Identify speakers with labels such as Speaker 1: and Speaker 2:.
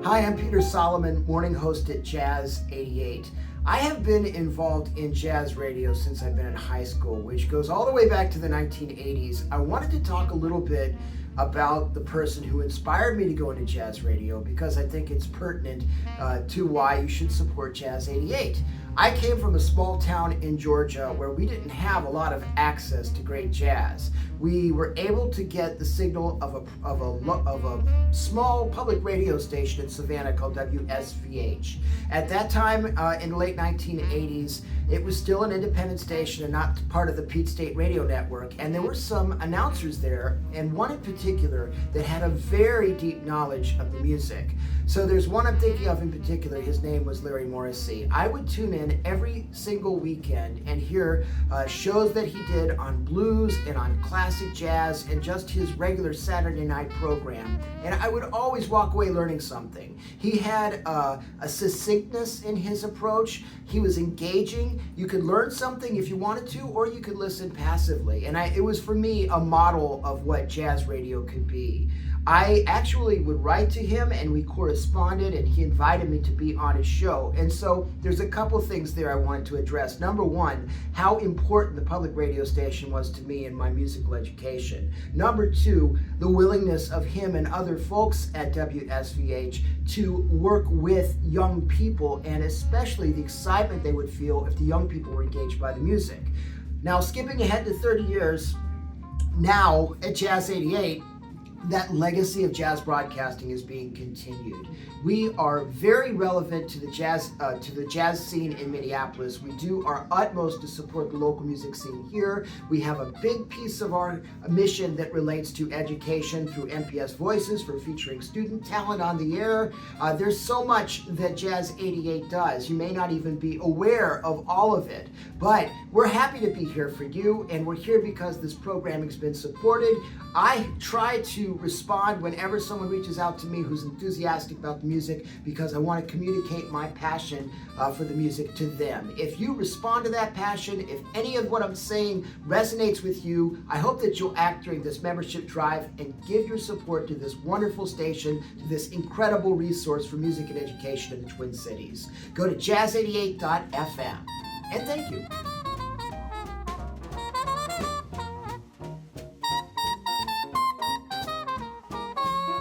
Speaker 1: Hi, I'm Peter Solomon, morning host at Jazz 88. I have been involved in jazz radio since I've been in high school, which goes all the way back to the 1980s. I wanted to talk a little bit about the person who inspired me to go into jazz radio because I think it's pertinent to why you should support Jazz 88. I came from a small town in Georgia where we didn't have a lot of access to great jazz. We were able to get the signal of a small public radio station in Savannah called WSVH. At that time, in the late 1980s, it was still an independent station and not part of the Peach State Radio Network. And there were some announcers there, and one in particular that had a very deep knowledge of the music. So there's one I'm thinking of in particular. His name was Larry Morrissey. I would tune in every single weekend and hear shows that he did on blues and on classic jazz and just his regular Saturday night program. And I would always walk away learning something. He had a succinctness in his approach. He was engaging. You could learn something if you wanted to, or you could listen passively. And it was, for me, a model of what jazz radio could be. I actually would write to him and we corresponded, and he invited me to be on his show. And so there's a couple things there I wanted to address. Number one, how important the public radio station was to me in my musical education. Number two, the willingness of him and other folks at WSVH to work with young people, and especially the excitement they would feel if the young people were engaged by the music. Now, skipping ahead to 30 years, now at Jazz 88, that legacy of jazz broadcasting is being continued. We are very relevant to the jazz scene in Minneapolis. We do our utmost to support the local music scene here. We have a big piece of our mission that relates to education through MPS Voices for featuring student talent on the air. There's so much that Jazz 88 does. You may not even be aware of all of it, but we're happy to be here for you, and we're here because this programming's been supported. I try to respond whenever someone reaches out to me who's enthusiastic about the music, because I want to communicate my passion for the music to them. If you respond to that passion, if any of what I'm saying resonates with you, I hope that you'll act during this membership drive and give your support to this wonderful station, to this incredible resource for music and education in the Twin Cities. Go to jazz88.fm, and thank you.